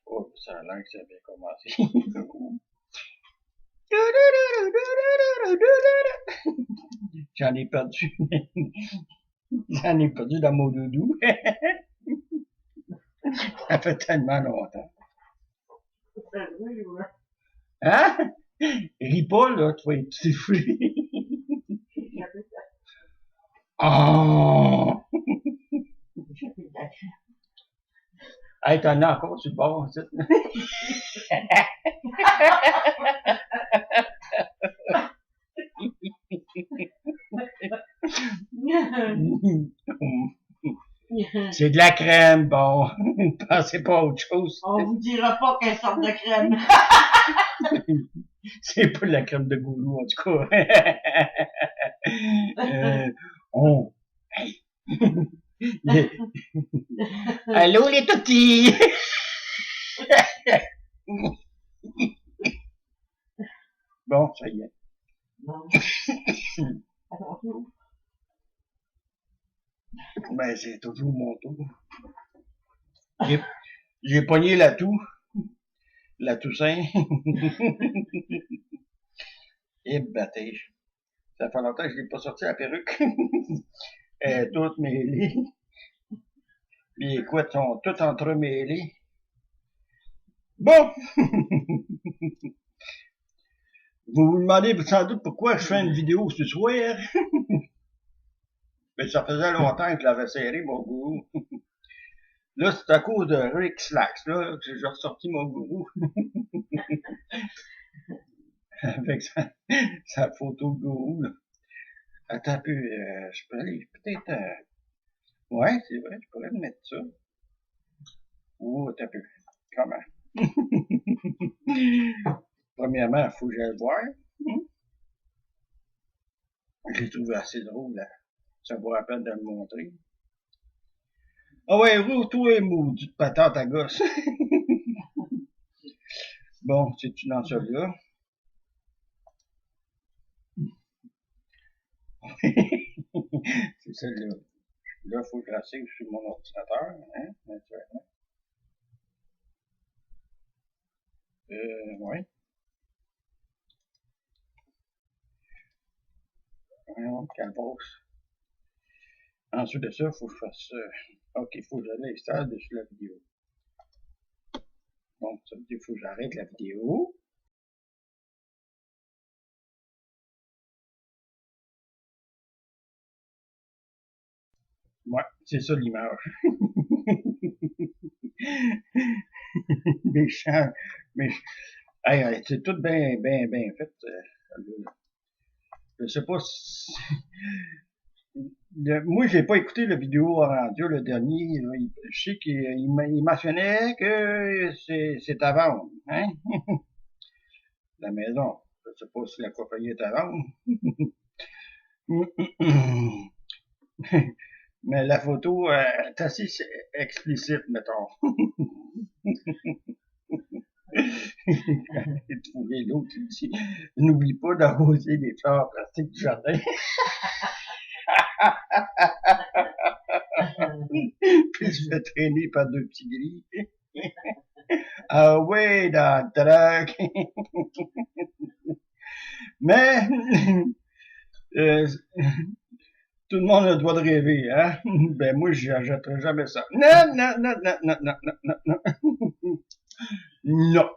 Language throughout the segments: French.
Oh, ça a l'air que ça a bien commencé. J'en ai perdu. J'en ai perdu dans mon doudou. Ça fait tellement longtemps. Hein? Ris pas, là, tu vas être sifflé. Oh! Hey, t'en as encore sur le bord, ça. C'est de la crème, bon. Pensez pas à autre chose. On vous dira pas quelle sorte de crème. C'est pas de la crème de goulou, en tout cas. On. Hey. Allô, les totis! Bon, ça y est. Non. Ben, c'est toujours mon tour. J'ai pogné la Toussaint. Et bâtée. Ça fait longtemps que je l'ai pas sorti la perruque. Elle est toute mêlée. Les écoutes sont toutes entremêlées. Bon! Vous vous demandez sans doute pourquoi je fais une vidéo ce soir. Mais ça faisait longtemps que je l'avais serré, mon gourou. Là, c'est à cause de Rick Slacks, là, que j'ai ressorti mon gourou. Avec sa photo de gourou, là. Attends un peu, je peux aller peut-être... Ouais, c'est vrai, je pourrais mettre ça. Oh, attends un peu. Comment? Premièrement, il faut que j'aille voir. Je l'ai trouvé assez drôle, là. Ça vaut la peine de le montrer. Ah ouais, roule-toi, maudite patate à gosse. Bon, c'est-tu dans celui-là? C'est celle-là. Là, il faut que je la save sur mon ordinateur, hein, naturellement. Ouais. Voyons qu'elle passe. Ensuite de ça, il faut que je fasse... OK, il faut que je l'installe dessus la vidéo. Donc, ça veut dire qu'il faut que j'arrête la vidéo. Ouais, c'est ça l'image. Méchant. Mais, hey, c'est tout bien fait. Je sais pas si... Moi, j'ai pas écouté la vidéo en radio, le dernier. Je sais qu'il mentionnait que c'est à vendre, hein? La maison. Je sais pas si la compagnie est à vendre. Mais la photo est assez explicite, mettons. J'ai trouvé l'autre ici. N'oublie pas d'arroser les fleurs plastiques du jardin. Puis je fais traîner par deux petits gris. Ah ouais, dans le truck. Mais tout le monde a le droit de rêver, hein? Ben moi, j'achèterai jamais ça. Non, non, non, non, non, non, non, non, non. Non.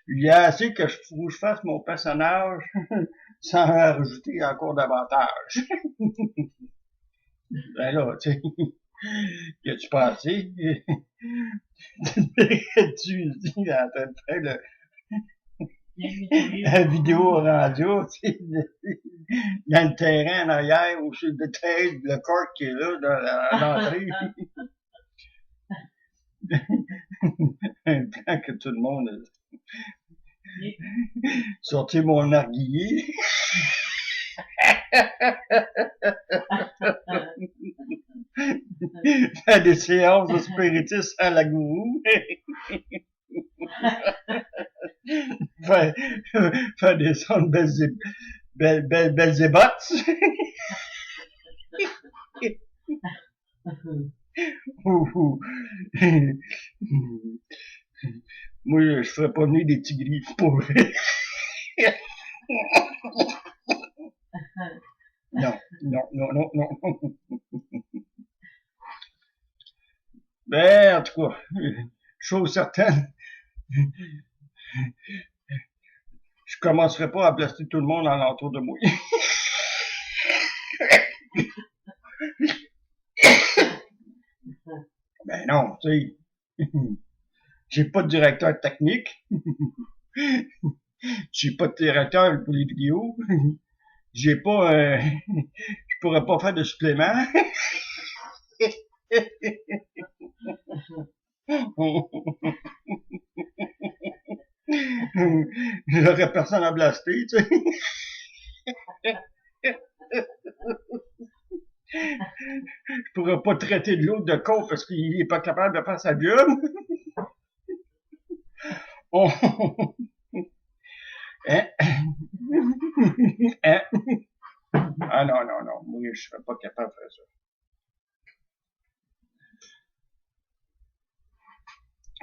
Il y a assez que je fasse mon personnage sans rajouter encore davantage. Ben là, tu sais, y a-tu passé? Tu dis en train de faire la vidéo radio, tu sais, il y a le terrain en arrière, ou sur le terrain, le corps qui est là, dans l'entrée. Tant que tout le monde sorti mon narguillier. Faire des séances de spiritisme à la gourou. faire des sons de Belzébots. Moi, je ferais pas venir des tigris pour vrai. Non, non, non, non, non. Ben, en tout cas, chose certaine, je commencerai pas à blaster tout le monde alentour de moi. Ben non, tu sais, j'ai pas de directeur technique, j'ai pas de directeur pour les vidéos, j'ai pas, je pourrais pas faire de supplément. J'aurais personne à blaster, tu sais. Je pourrais pas traiter de l'autre de con parce qu'il est pas capable de faire sa job. Hein? Hein? Ah non, non, non, moi je serais pas capable de faire ça.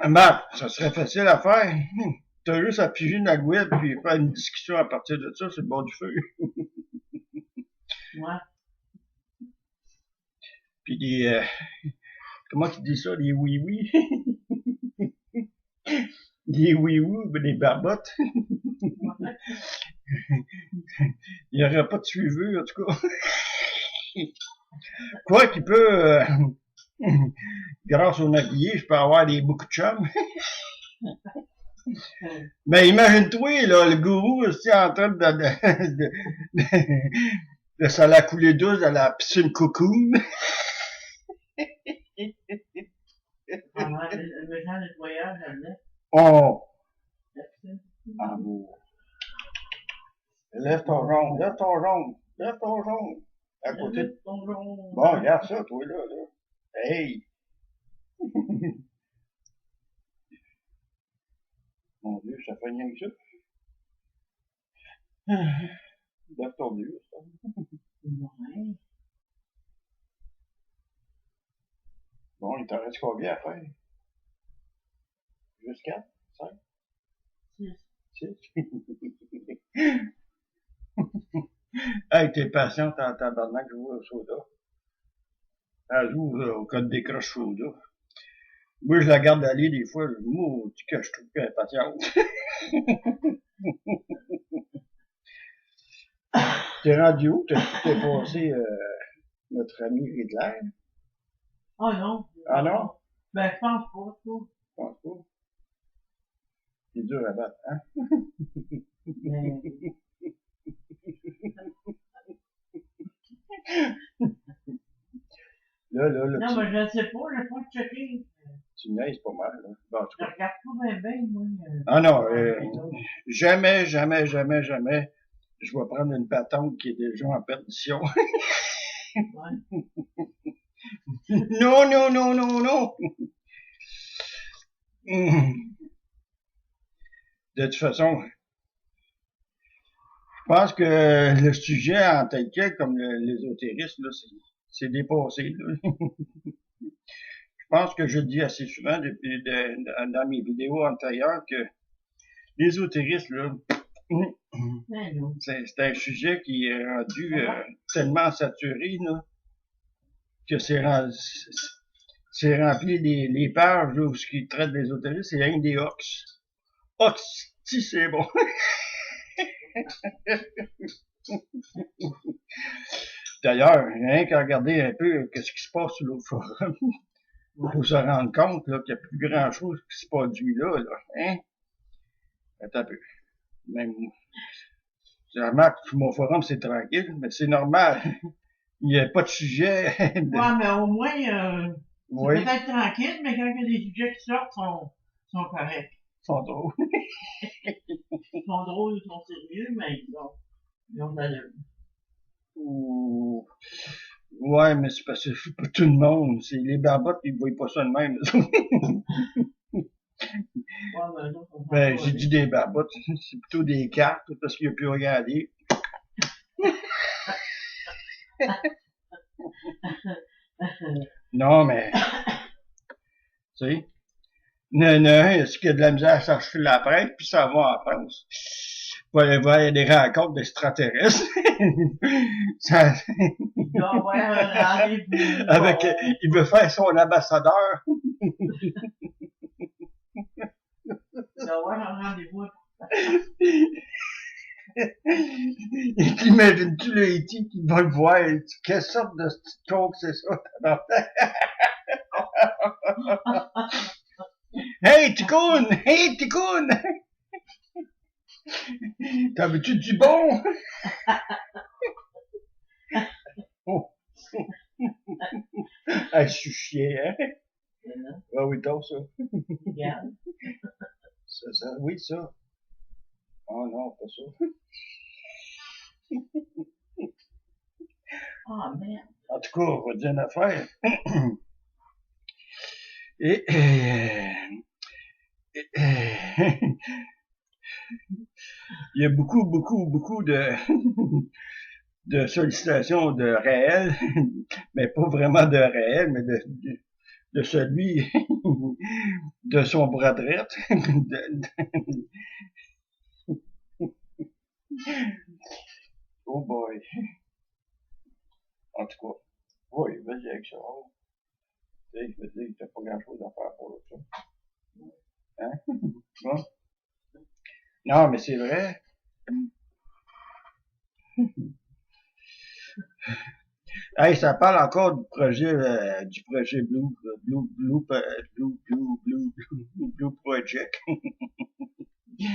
Ben, ça serait facile à faire. T'as juste à piger dans le web puis faire une discussion à partir de ça, c'est le bord du feu. Ouais. Puis des, comment tu dis ça, des oui-oui? Des oui-oui, ben des barbottes. Il n'y aurait pas de suiveux, en tout cas. Quoi qu'il peut, grâce au maquillé, je peux avoir beaucoup de chums. Mais imagine-toi, là, le gourou aussi en train de se la couler douce dans la piscine cocoon. Le méchant nettoyage là-dedans. Oh! Amour. Lève ton jaune, lève ton jaune, lève ton jaune. À côté de... Bon, regarde ça, toi, là. Hey! Mon Dieu, ça fait rien que ça. Lève ton Dieu, ça. Ouais. Bon, il t'en reste combien à faire? Juste 4? 5? 6? Hey, t'es patiente en tabarnak, je joue au soda. Elle joue au code décroche soda. Moi, je la garde aller des fois, je dis que je trouve qu'elle est patiente. T'es rendu où? T'es passé notre ami Riddler? Oh non. Ah non? Ben, je pense pas, Je pense pas. C'est dur à battre, hein? Là, non, mais je ne sais pas, je n'ai pas checké. Tu niaises pas mal, là. Bon, en tout Je cas. regarde pas bien, moi. Ah non, jamais, jamais, jamais, jamais, je vais prendre une patente qui est déjà en perdition. Ouais. Non, non, non, non, non. De toute façon, je pense que le sujet en tel quel, comme l'ésotérisme, là, c'est dépassé. Là. Je pense que je dis assez souvent dans mes vidéos antérieures que l'ésotérisme, là, c'est un sujet qui est rendu tellement saturé là, que c'est rempli les pages là, où ce qui traite l'ésotérisme, c'est rien que des hoax. Hoax, si c'est bon. D'ailleurs, rien qu'à regarder un peu ce qui se passe sur l'autre forum pour se rendre compte qu'il n'y a plus grand chose qui se produit là. Hein? Attends un peu. Même, je remarque que sur mon forum, c'est tranquille, mais c'est normal. Il n'y a pas de sujet. Ouais, mais au moins, oui. c'est peut-être tranquille, mais quand il y a des sujets qui sortent, sont corrects. Ils sont drôles. Ils sont drôles, ils sont sérieux, mais ils ont de l'allure. Ouais, mais c'est parce que c'est pas tout le monde. C'est les barbottes, ils ne voient pas ça de même. Ben, j'ai dit des barbottes, c'est plutôt des cartes, parce qu'il n'y a plus rien à dire. Non, mais Tu sais? Non, est-ce qu'il y a de la misère à chercher la presse, puis ça va en France. Pour aller voir des rencontres d'extraterrestres. Ça, Il doit avoir un rendez-vous. avec, il veut faire son ambassadeur. Il doit avoir un rendez-vous. Et t'imagines-tu le E.T. qui va le voir? Quelle sorte de petite coke c'est ça? Hey, Ticoun! Hey, Ticoun! T'en veux-tu du bon? Oh. Ah, je suis chier, hein? Ah oui, donc ça. Regarde. Ça. Oui, ça. Oh non, pas ça. Ah, merde. En tout cas, on va dire une affaire. Et, il y a beaucoup de sollicitations de réel, mais pas vraiment de réel, mais de celui de son bras droit. Oh boy. En tout cas, oui, vas-y avec ça. Tu sais, je veux dire, t'as pas grand-chose à faire pour ça. Hein? Bon. Non, mais c'est vrai. Hey, ça parle encore du projet Blue Project. Tu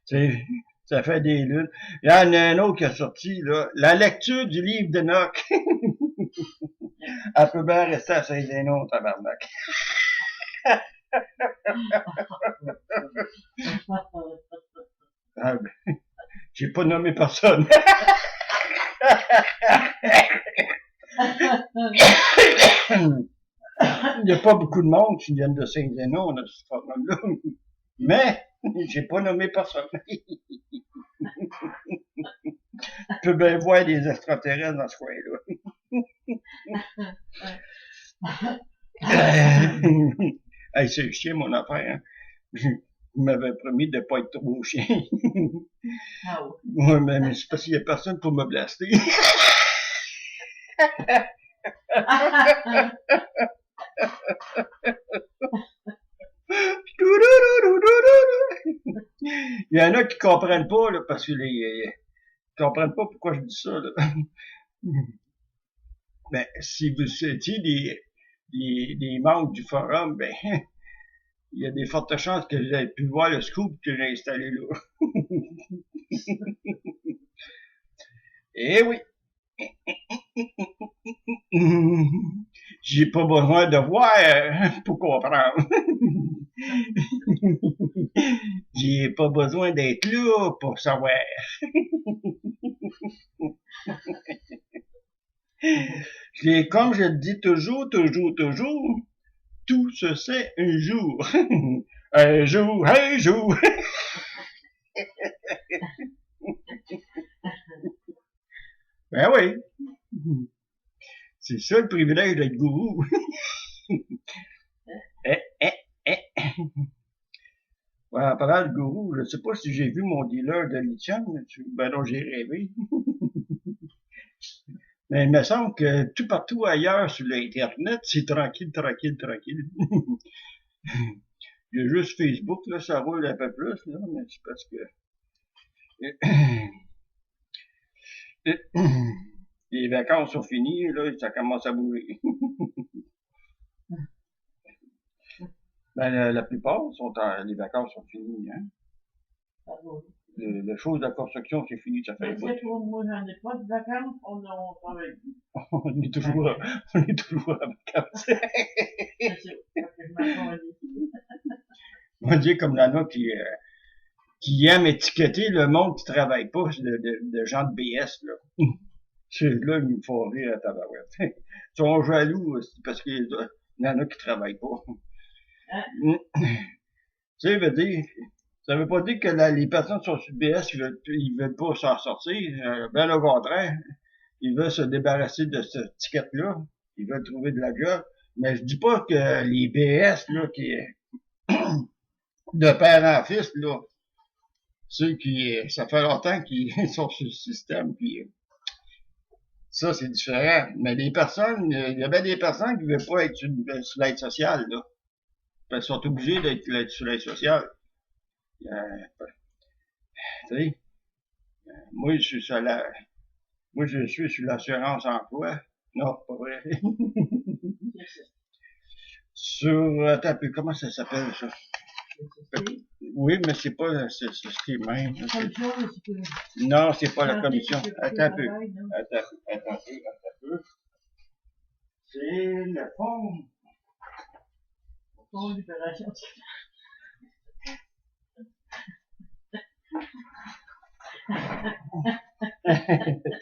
sais, ça fait des luttes. Il y en a un autre qui a sorti, là. La lecture du livre d'Enoch. Elle peut bien rester à Saint-Zénon, tabarnak. Ah, ben, j'ai pas nommé personne. Il n'y a pas beaucoup de monde qui viennent de Saint-Zénon, de ce programme-là. Mais, j'ai pas nommé personne. Tu peux bien voir des extraterrestres dans ce coin-là. Hey, c'est chiant, mon affaire. Hein. Je m'avais promis de pas être trop chien. Ah oui. Ouais, mais c'est parce qu'il y a personne pour me blaster. Il y en a qui comprennent pas, là, parce que ils comprennent pas pourquoi je dis ça, là. Ben, si vous étiez des membres du forum, ben, il y a des fortes chances que vous avez pu voir le scoop que j'ai installé là. Eh oui! J'ai pas besoin de voir pour comprendre. J'ai pas besoin d'être là pour savoir. Comme je le dis toujours, tout se sait un jour. Un jour. Ben oui. C'est ça le privilège d'être gourou. Ouais, en parlant de gourou, je sais pas si j'ai vu mon dealer de lithium. Ben non, j'ai rêvé. Mais il me semble que tout partout ailleurs sur l'Internet, c'est tranquille. Il y a juste Facebook, là, ça roule un peu plus, là, mais c'est parce que les vacances sont finies, là, ça commence à bouger. Ben, la plupart les vacances sont finies, hein. Les choses de la construction, c'est fini, ça fait Mais c'est pour moi, j'en ai pas de vacances, on travaille. on est toujours à vacances. On va dire comme Nana qui aime étiqueter le monde qui travaille pas de gens de BS, là. Ceux-là, ils me font rire à tabarouette. Ils sont jaloux parce qu'il y en a qui travaillent pas. Hein? Tu sais, ça veut pas dire que les personnes sur BS, ils veulent pas s'en sortir. Ben au contraire, ils veulent se débarrasser de cette étiquette-là. Ils veulent trouver de la job. Mais je dis pas que les BS, là, qui, de père en fils, là, ceux qui, ça fait longtemps qu'ils sont sur le système, puis ça, c'est différent. Mais les personnes, il y avait des personnes qui ne veulent pas être sur l'aide sociale, là. Elles sont obligées d'être sur l'aide sociale. Tu sais, moi, je suis sur la, moi, je suis sur l'assurance emploi. Non, pas vrai. Sur, attends un peu, comment ça s'appelle, ça? Oui, mais c'est pas, c'est ce qui est même. Non, c'est pas la commission. Attends un peu. Attends un peu. C'est le fonds. Fonds d'opération.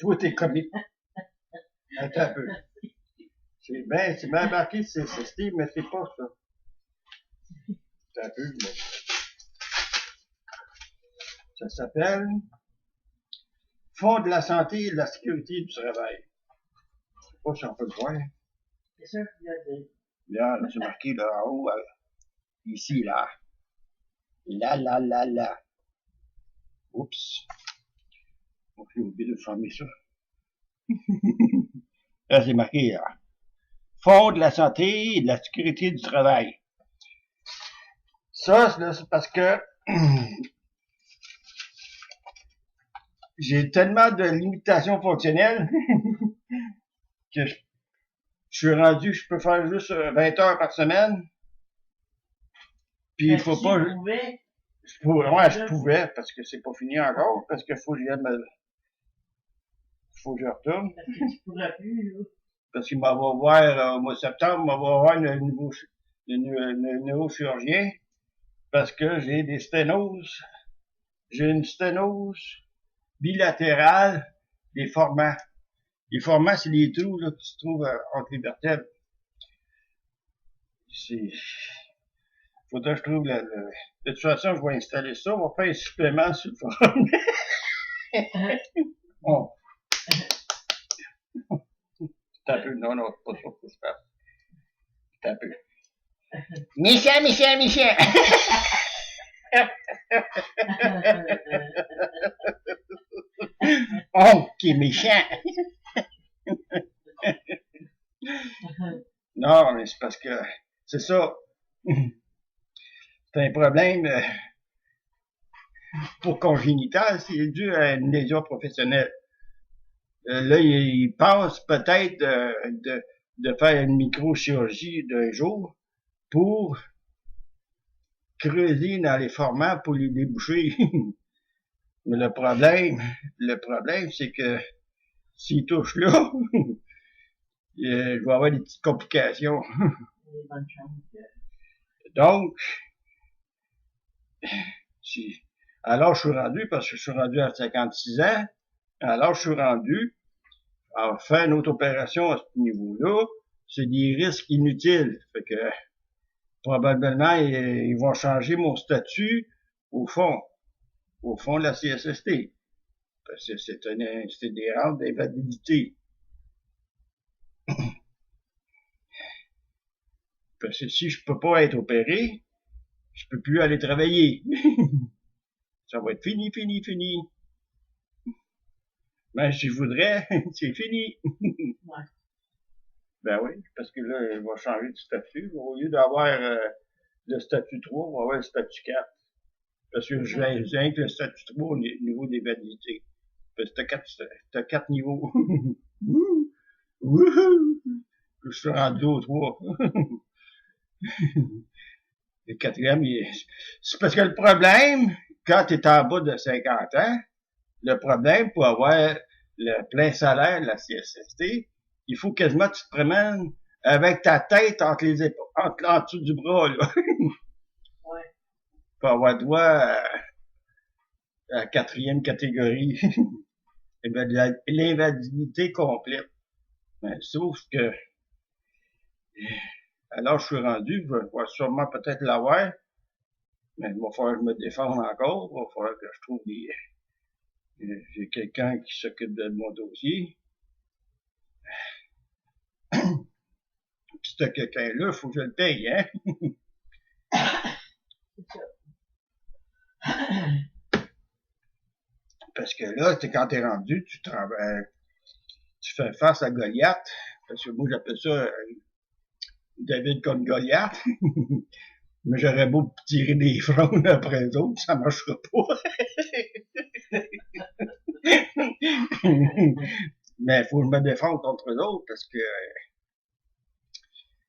Toi, t'es comique. Attends un peu. C'est bien marqué, c'est Steve, mais c'est pas ça. Attends un peu, mais... Ça s'appelle Fonds de la santé et de la sécurité du travail. Je sais pas si on peut le voir. C'est ça qu'il a dit. Là, c'est marqué là en haut, ici, là. Là. Oups. J'ai oublié de fermer ça. Là, c'est marqué là. Fonds de la santé et de la sécurité du travail. Ça, c'est parce que j'ai tellement de limitations fonctionnelles que je suis rendu, je peux faire juste 20 heures par semaine. Puis il faut pas. Je pouvais, parce que c'est pas fini encore, parce qu'il faut que je retourne. Parce que tu pourras plus, là. Parce qu'il m'en va voir au mois de septembre, il m'en va voir le nouveau chirurgien, parce que j'ai des sténoses. J'ai une sténose bilatérale des formants. Les formants, c'est les trous là, qui se trouvent entre les vertèbres. Faudrait que je trouve de toute façon, je vais installer ça. On va faire un supplément sur le forum. Bon. T'as un peu. Non, c'est pas ça qu'il faut se faire. T'as un peu. Michel! Oh, qui est méchant! Non, mais c'est parce que c'est ça. C'est un problème pour congénital, c'est dû à une lésion professionnelle. Là, il pense peut-être de faire une microchirurgie d'un jour pour creuser dans les formants pour les déboucher. Mais le problème, c'est que s'il touche là, je vais avoir des petites complications. Donc, alors je suis rendu, parce que je suis rendu à 56 ans, alors je suis rendu à faire une autre opération à ce niveau-là, c'est des risques inutiles. Fait que probablement, ils vont changer mon statut au fond de la CSST. Parce que c'est des rentes d'invalidité. Parce que si je peux pas être opéré, je peux plus aller travailler. Ça va être fini. Mais si je voudrais, c'est fini. Ouais. Ben oui, parce que là, il va changer de statut. Au lieu d'avoir le statut 3, on va avoir le statut 4. Parce que je viens que le statut 3 au niveau des validités. Parce que t'as 4 niveaux. Wouhou! Je suis rendu au 3. Le quatrième, c'est parce que le problème, quand tu es en bas de 50 ans, le problème pour avoir le plein salaire de la CSST, il faut quasiment que tu te promènes avec ta tête entre les épaules, en dessous du bras, là. Ouais. Pour avoir droit à la quatrième catégorie. L'invalidité complète. Mais, sauf que, alors je suis rendu, je vais sûrement peut-être l'avoir, mais il va falloir que je me défende encore, il va falloir que je trouve j'ai quelqu'un qui s'occupe de mon dossier. Puis ce quelqu'un-là, il faut que je le paye, hein? C'est ça. Parce que là, quand t'es rendu, tu fais face à Goliath. Parce que moi, j'appelle ça David contre Goliath. Mais j'aurais beau tirer des fronts après eux autres, ça marchera pas. Mais il faut que je me défende contre eux autres parce que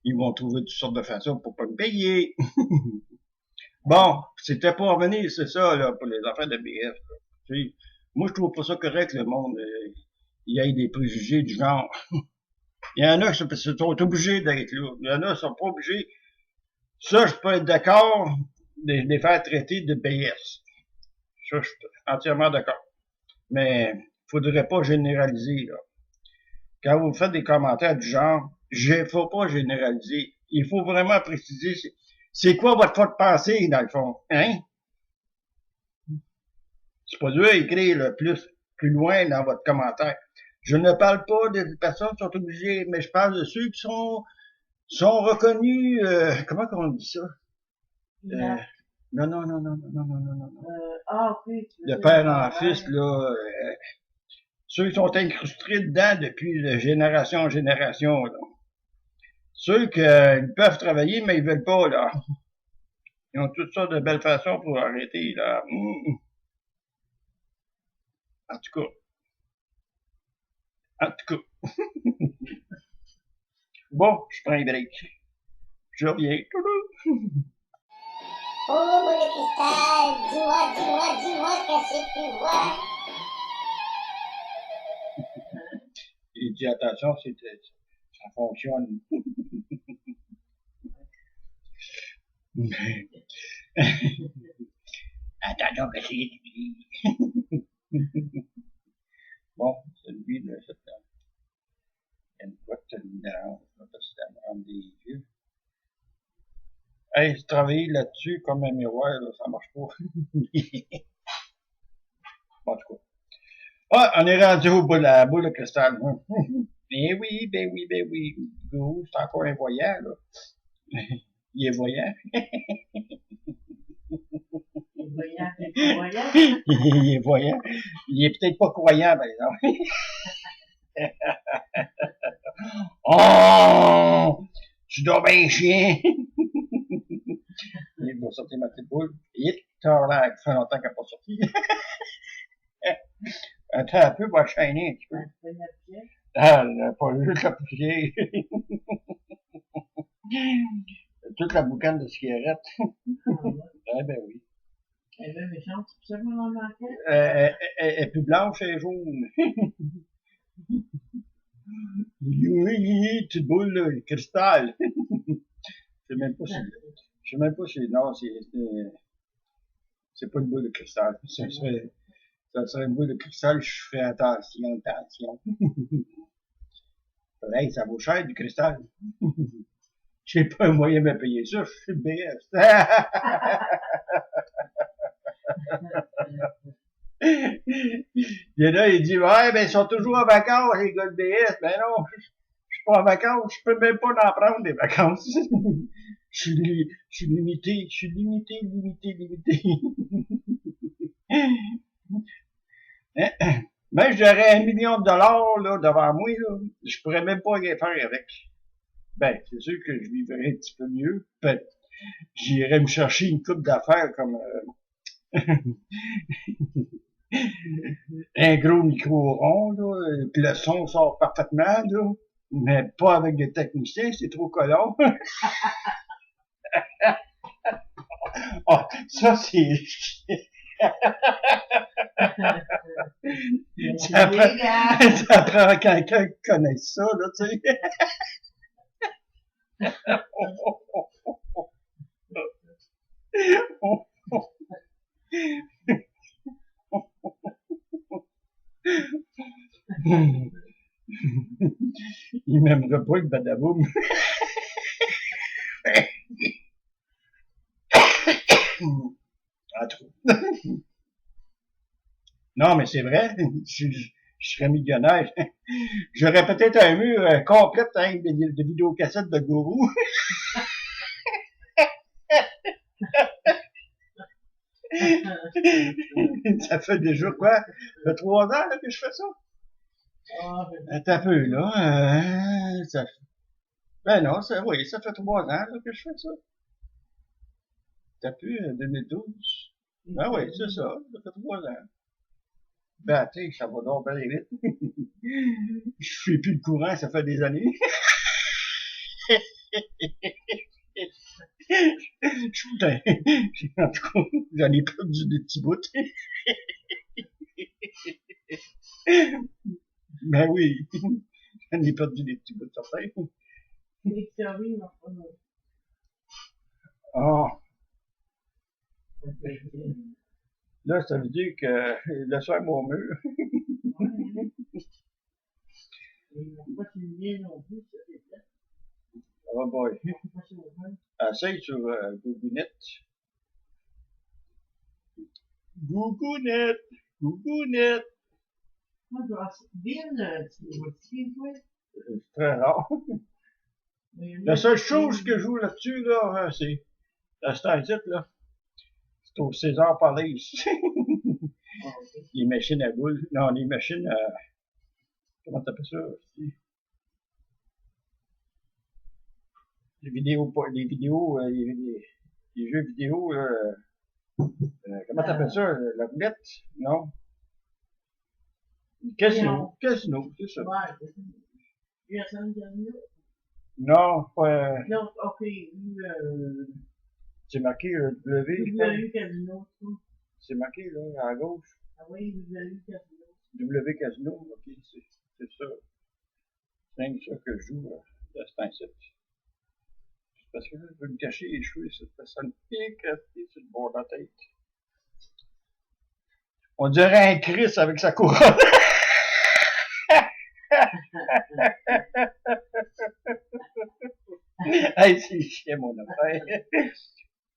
ils vont trouver toutes sortes de façons pour pas me payer. Bon, c'était pour revenir, c'est ça, là, pour les affaires de BF. Tu sais, moi, je trouve pas ça correct, le monde, il y ait des préjugés du genre. Il y en a qui sont obligés d'être là. Il y en a qui sont pas obligés. Ça, je peux être d'accord de les faire traiter de BS. Ça, je suis entièrement d'accord. Mais faudrait pas généraliser, là. Quand vous faites des commentaires du genre, faut pas généraliser. Il faut vraiment préciser c'est quoi votre faute de pensée, dans le fond. Hein? C'est pas dur à écrire le plus loin dans votre commentaire. Je ne parle pas des personnes qui sont obligées, mais je parle de ceux qui sont reconnus, comment on dit ça? Non. Non. Ok. De père en fils, là, ceux qui sont incrustés dedans depuis de génération en génération, là. Ceux qui peuvent travailler, mais ils veulent pas, là. Ils ont toutes sortes de belles façons pour arrêter, là. En tout cas. Bon, je prends un break. Je reviens. Oh, boule de cristal, dis-moi qu'est-ce que tu vois. Il dit attention, ça fonctionne. Attention, qu'est-ce que tu dis? Bon, celui de septembre. Il y a une boîte dedans, parce que ça me rend des yeux. Hey, travailler là-dessus comme un miroir, là, ça marche pas. Bon, en tout cas. Ah, on est rendu au bout de la boule de cristal. Ben oui. Go, c'est encore un voyant, là. Il est voyant. Il est voyant. Il est peut-être pas croyant, par exemple. Oh! Tu dois bien chien! Il va sortir ma petite boule. Et ça fait longtemps qu'elle n'a pas sorti. Attends un peu, va chaîner un petit peu. Ah, pas juste la poussière. Toute la boucane de cigarette. Eh ben oui. Elle est méchante, c'est pour ça qu'on en manquait. Elle est plus blanche, elle est jaune. Petite boule de cristal. Je sais même pas si, non, c'est pas une boule de cristal. Ça serait une boule de cristal, je ferais attention. Hey, ça vaut cher du cristal. J'ai pas un moyen de me payer ça, je suis BS. Il y en a, il dit, ouais, ben, ils sont toujours en vacances, les gars de BS. Ben non, je suis pas en vacances, je peux même pas en prendre des vacances. Je suis limité. Même j'aurais $1 million, là, devant moi, là, je pourrais même pas rien faire avec. Ben, c'est sûr que je vivrais un petit peu mieux. Peut-être, j'irais me chercher une coupe d'affaires comme, un gros micro rond, là, puis le son sort parfaitement, là, mais pas avec des techniciens, c'est trop collant. Ah, ça, c'est... ça prend quelqu'un qui connaisse ça, là, tu sais. Il m'aimerait pas le badaboum. En tout cas. Non, mais c'est vrai. je serais millionnaire. J'aurais peut-être un mur complet hein, de vidéocassettes de gourou. Ça fait déjà quoi? Ça fait 3 ans là, que je fais ça? Attends un peu, là. Ben non, oui, ça fait 3 ans là, que je fais ça. T'as pu, 2012. Ben oui, c'est ça, ça fait 3 ans. Ben, tu sais, ça va donc bien vite. Je fais plus le courant, ça fait des années. Putain, en tout cas, j'en ai perdu des petits bouts. Ben oui, j'en ai perdu des petits bouts, certains. Ah, là, ça veut dire que le soir, mon mur. Oh boy. Essaye sur Googlenet. Googlenet. Googlenet. C'est très rare. La seule chose que je joue là-dessus, là, c'est la Stargate, là. C'est au César Palace. Les machines à boules. Non, les machines à... Comment t'appelles ça? Les vidéos, les jeux vidéo, comment t'appelles ça? La roulette? Non? Casino, casino, c'est ça. Non, pas, Non, ok, c'est marqué W, je Casino. c'est marqué là, à gauche. Ah oui, Casino. W Casino, ok, c'est ça. C'est ça que je joue là, c'est un site. Parce que là, je veux me cacher les cheveux, ça me pique sur le bord de la tête. On dirait un Chris avec sa couronne. Hey, c'est chiant, mon affaire.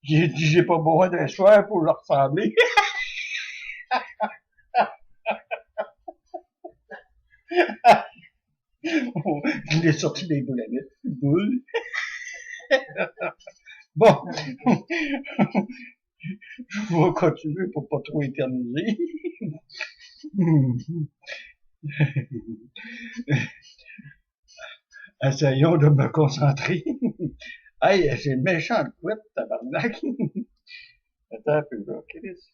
J'ai dit, j'ai pas besoin d'un choix pour leur ressembler. Je l'ai sorti des boules à mettre. Boules. Bon. Je vais continuer pour pas trop éterniser. Essayons de me concentrer. Hey, j'ai une méchante couette, tabarnak. Attends un peu, là, Chris.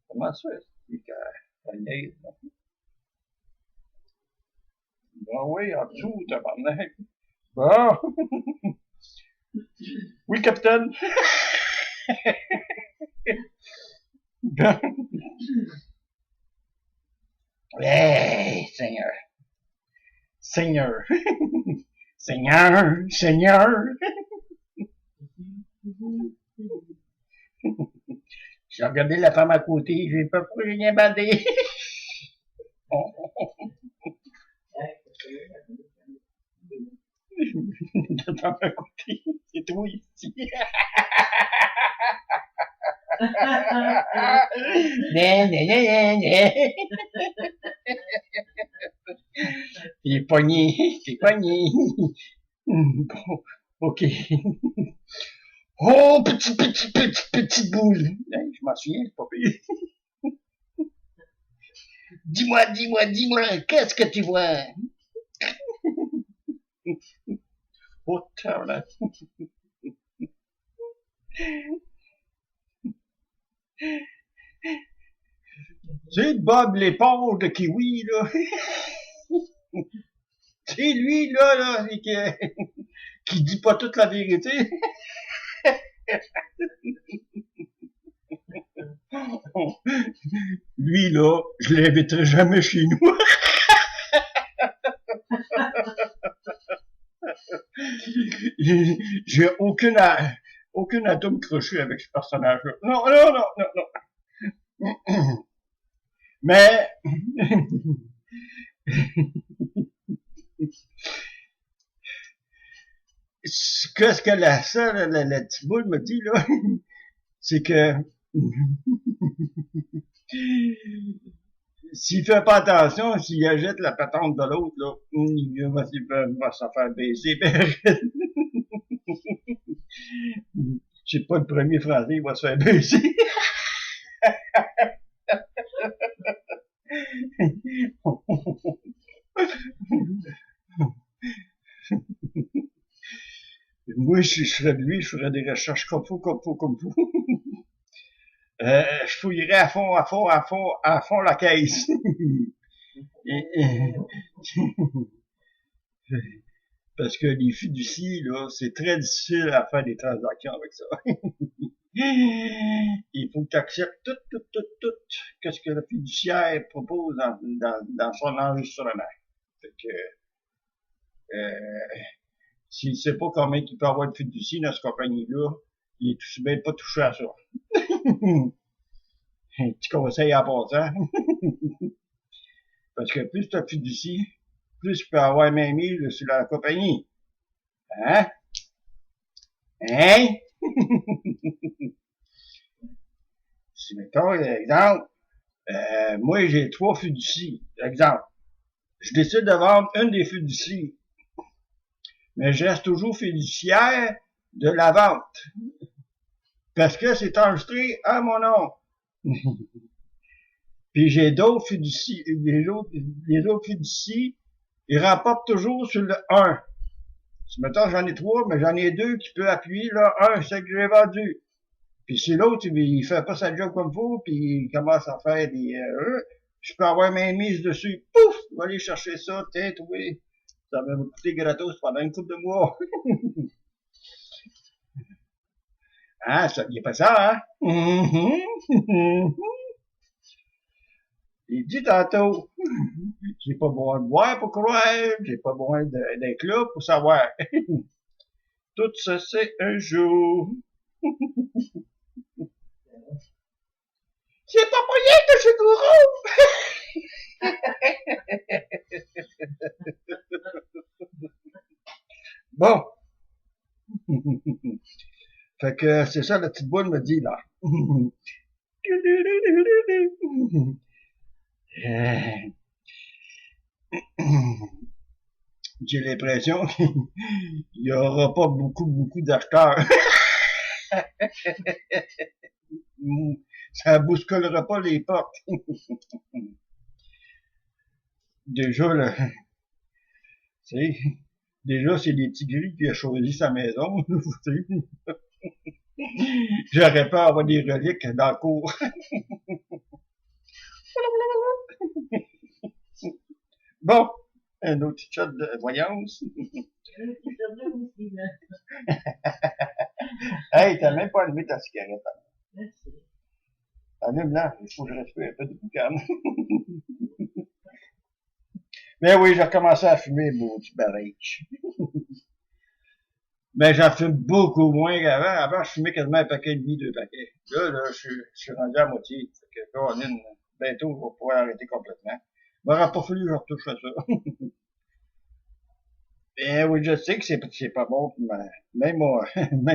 Comment ça, c'est que ça niaise, là? Ben oui, en dessous, tabarnak. Bon. Oui, capitaine. Bon. Hey, Seigneur. Seigneur. Seigneur, Seigneur. J'ai regardé la femme à côté, j'ai pas pourquoi j'ai rien bandé. La femme à côté, c'est trop ici. T'es pogné, t'es pogné. Bon, ok. Oh, petite boule. Hey, je m'en souviens, c'est pas pire. Dis-moi, qu'est-ce que tu vois? Oh, tabarnak. C'est Bob l'éponge de Kiwi, là. C'est lui, là, qui dit pas toute la vérité. Lui, là, je l'inviterai jamais chez nous. J'ai aucun atome crochu avec ce personnage-là. Non. Mais, ce que la petite boule me dit, là, c'est que s'il fait pas attention, s'il achète la patente de l'autre, là, il va se faire baisser. C'est pas le premier Français, il va se faire baisser. Moi, si je serais lui, je ferais des recherches comme fou. Je fouillerais à fond la caisse. Parce que les fiducies, là, c'est très difficile à faire des transactions avec ça. Il faut que tu acceptes tout, qu'est-ce que le fiduciaire propose dans son enregistrement. Fait que, s'il sait pas combien il peut avoir de fiducie dans cette compagnie-là, il est tout bien pas touché à ça. Un petit conseil en passant. Parce que plus tu as de fiducie, plus tu peux avoir main mise sur la compagnie. Hein? Hein? Si, mettons, exemple, moi, j'ai 3 fiducies. Exemple, je décide de vendre une des fiducies, mais je reste toujours fiduciaire de la vente. Parce que c'est enregistré à mon nom. Puis j'ai d'autres fiducies, les autres fiducies, ils rapportent toujours sur le 1. Si mettons, j'en ai 3, mais j'en ai 2 qui peuvent appuyer le 1, c'est que j'ai vendu. Puis si l'autre, il fait pas sa job comme faut, puis il commence à faire des je peux avoir main mise dessus. Pouf! Je vais aller chercher ça, oui. Ça va me coûter gratos pendant une couple de mois. Ah, ça vient pas ça, hein? Il dit tantôt, j'ai pas besoin de voir pour croire, j'ai pas besoin d'un club pour savoir. Tout ça, c'est un jour. C'est pas moyen que je suis gros! Bon. Fait que c'est ça, la petite boule me dit, là. J'ai l'impression qu'il y aura pas beaucoup d'acheteurs. Ça bousculera pas les portes. Déjà, là, tu sais, déjà, c'est les petits gris qui a choisi sa maison. J'aurais peur d'avoir des reliques dans le cours. Bon, un autre petit shot de voyance. Hey, t'as même pas allumé ta cigarette. Merci. Allume-la, il faut que je respire un peu de boucan. Mais oui, j'ai recommencé à fumer, mon petit barrage. Mais j'en fume beaucoup moins qu'avant. Avant, je fumais quasiment un paquet et demi, 2 paquets. Là, je suis rendu à moitié. Fait que, Caroline, bientôt, je vais pouvoir arrêter complètement. Il m'aura pas fallu que je retouche à ça. Ben oui, je sais que c'est pas bon pour même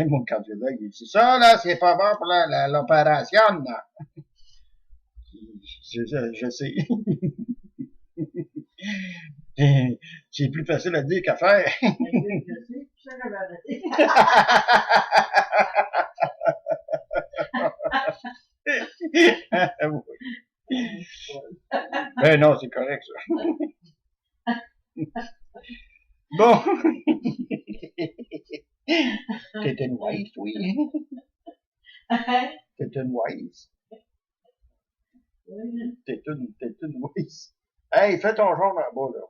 mon cardiologue, il dit ça, là, c'est pas bon pour l'opération, là. Je sais. C'est plus facile à dire qu'à faire. Je sais, ça va arrêter. Ben non, c'est correct, ça. Bon. T'es une wise, oui. T'es une wise. T'es une wise. Hey, fais ton jaune là-bas, là.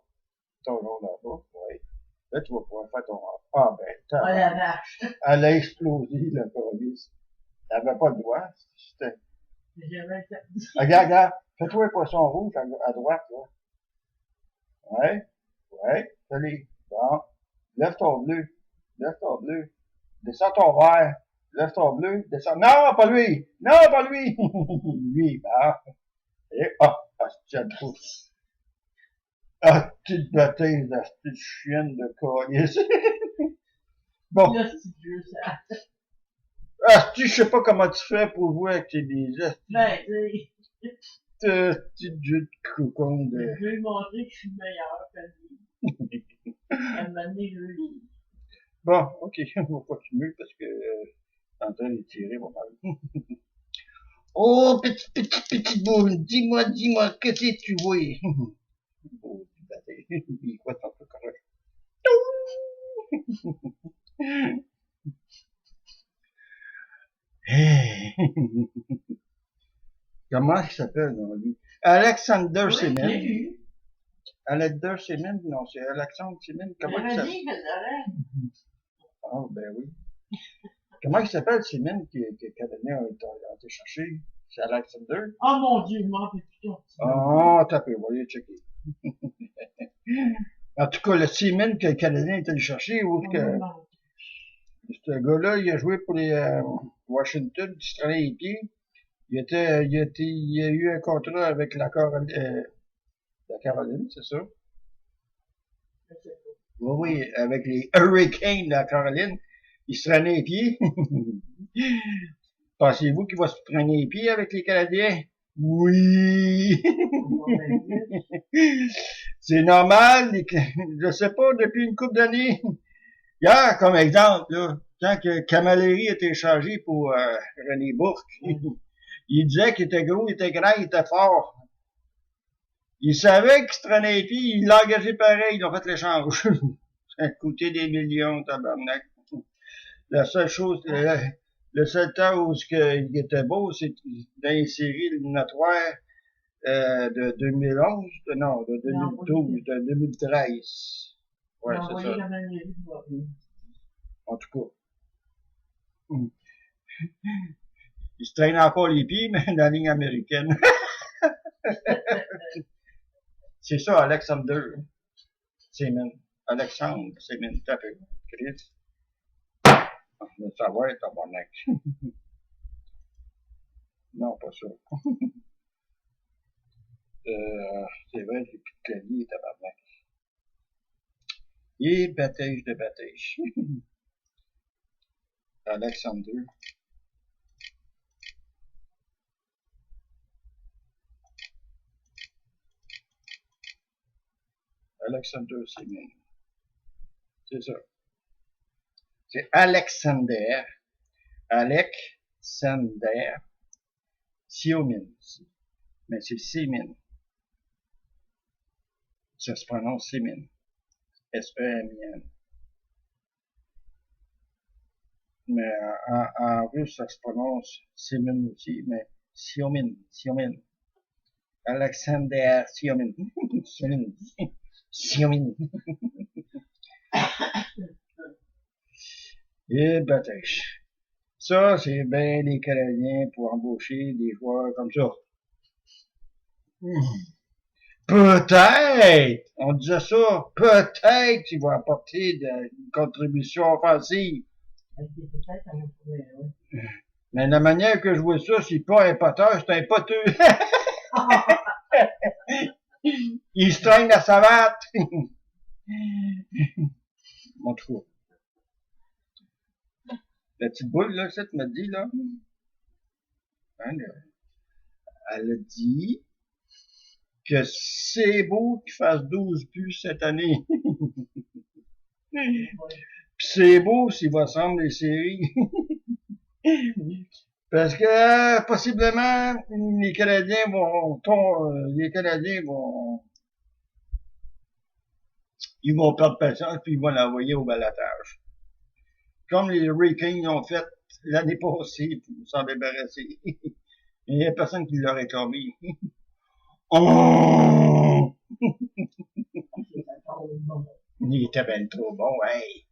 Ton jaune là-bas, oui. Là, tu vas pouvoir faire ton... Ah, ben, Oh la vache. Elle a explosé, la police. Elle avait pas le droit. C'était... Regarde. Fais-toi un poisson rouge à droite, là. Ouais. Salut. Bon. Lève ton bleu. Descends ton vert. Lève ton bleu. Descends. Non, pas lui. Lui, bah. Et, tiens, trop. Petite bêtise, la petite chienne de calice. Bon. Je sais pas comment tu fais pour jouer avec tes des Ben, tu sais. Petit jus de cocon Je de... vais lui montrer que je suis meilleur que lui. Elle m'a donné le lit. Bon, ok, on va continuer parce que t'es en train de tirer pas mal. Oh, petit boule, dis-moi, qu'est-ce que tu vois? Oh, il quoi t'en fais correct? Hey. Comment il s'appelle, non, lui? Alexander Oui, bien Semen. vu. Alexander Semen? Non, c'est Alexandre Semen. Comment il J'aurais s'appelle? dit que j'aurais. Ah, ben oui. Comment il s'appelle, Semen, que Canadien a été chercher? C'est Alexander? Oh mon Dieu, je m'en rappelle plus ton petit nom. Ah, t'as pu, voyez, checker. En tout cas, le Semen que le Canadien est allé chercher, ou que Non. ce gars-là, il a joué pour les Washington, il se traînait les pieds. Il a eu un contrat avec la Caroline, c'est ça? Je sais pas. Oui, oui, avec les Hurricanes de la Caroline. Il se traînait les pieds. Pensez-vous qu'il va se traîner les pieds avec les Canadiens? Oui! On va dire. C'est normal, je sais pas, depuis une couple d'années. Hier, comme exemple, là, quand que Camilleri a été échangé pour René Bourque, il disait qu'il était gros, il était grand, il était fort. Il savait qu'il se traînait les pieds, il l'a engagé pareil, ils ont fait l'échange. Ça a coûté des millions, tabarnak. La seule chose, le seul temps où il était beau, c'est dans les séries éliminatoires de 2011, non, de 2012, de 2013. Ouais, c'est ça. En tout cas. Il se traîne encore les pieds, mais dans la ligne américaine. C'est ça, Alexander Semen. Alexandre Semen, t'as peu. Chris. Le savoir, tabarnak. Non, pas ça. C'est vrai, j'ai plus de clavier, tabarnak. Et baptêge de baptêge. Alexander. Alexander Semen. C'est ça. C'est Alexander. Alexander Semen. Mais c'est Semen. Ça se prononce Semen. S-E-M-I-N. Mais en russe, ça se prononce Semen aussi, mais Siomin. Alexander Siomin. Siomin. Et bâtèche. Ça, c'est bien les Canadiens pour embaucher des joueurs comme ça. Peut-être, on disait ça, peut-être qu'ils vont apporter une contribution offensive. Mais la manière que je vois ça, c'est pas un poteur, c'est un poteux. Il se traîne la savate. En tout cas. La petite boule, là, ça, tu m'as dit, là. Hein, elle a dit que c'est beau qu'il fasse 12 buts cette année. Puis c'est beau s'il va se rendre des séries. Parce que possiblement les Canadiens vont ils vont perdre patience puis ils vont l'envoyer au balotage. Comme les Hurricanes l'ont fait l'année passée pour s'en débarrasser. Il n'y a personne qui l'a réclamé. Oh! Il était ben trop bon, hey!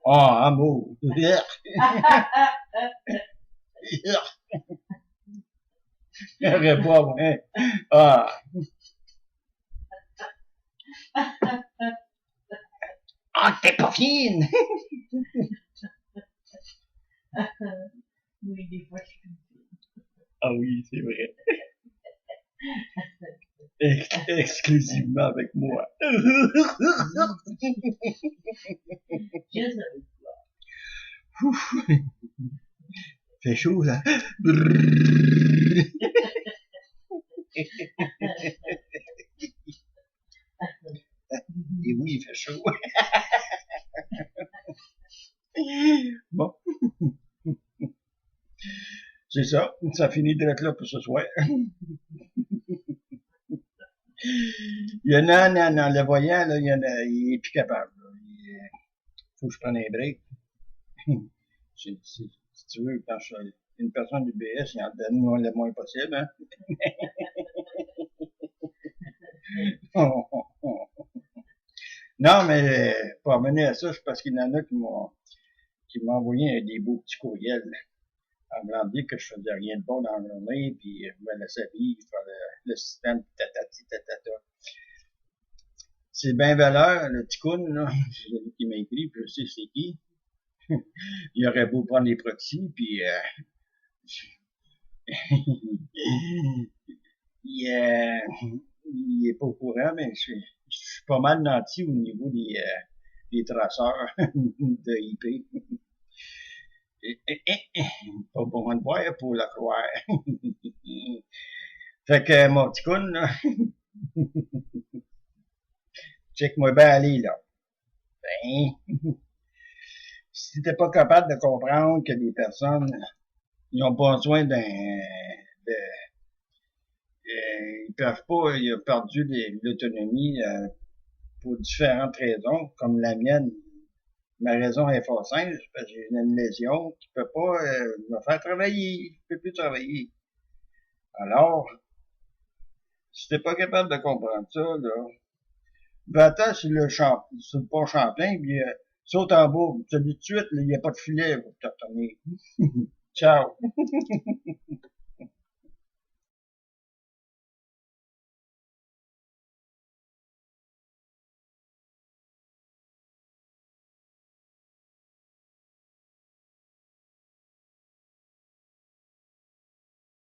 Oh, amour! J'aurais pas, ouais. Ah! Ah, t'es pas fine! Oui, des fois, je suis. Ah oui, c'est vrai. Exclusivement avec moi. Juste avec Ouf. Fait chaud, là. Et oui, il fait chaud. Bon. C'est ça. Ça finit d'être là pour ce soir. Il y en a, non, le voyant, là, il est plus capable. Faut que je prenne un break. Si tu veux, quand je suis une personne du BS, il en donne le moins possible, hein. Non, mais pour amener à ça, c'est parce qu'il y en a qui m'ont envoyé des beaux petits courriels en me disant que je faisais rien de bon dans la journée, puis je me laissais vivre par le système, tatati, tatata. C'est bien valeur, le petit coon, là, c'est celui qui m'a écrit, puis je sais c'est qui. Il aurait beau prendre les proxys, puis il est pas au courant, mais je suis pas mal nanti au niveau des traceurs de IP. Pas bon de voir pour le croire. Fait que mon petit coon, là, check-moi bien aller, là. Ben, si t'es pas capable de comprendre que les personnes, ils ont besoin ils peuvent pas, ils ont perdu l'autonomie pour différentes raisons, comme la mienne. Ma raison est fort simple, parce que j'ai une lésion qui peut pas me faire travailler. Je peux plus travailler. Alors, si t'es pas capable de comprendre ça, là, va-t'en sur le pont Champlain, puis saute en bas. Tu dis tout de suite, il n'y a pas de filet pour te retenir. Ciao.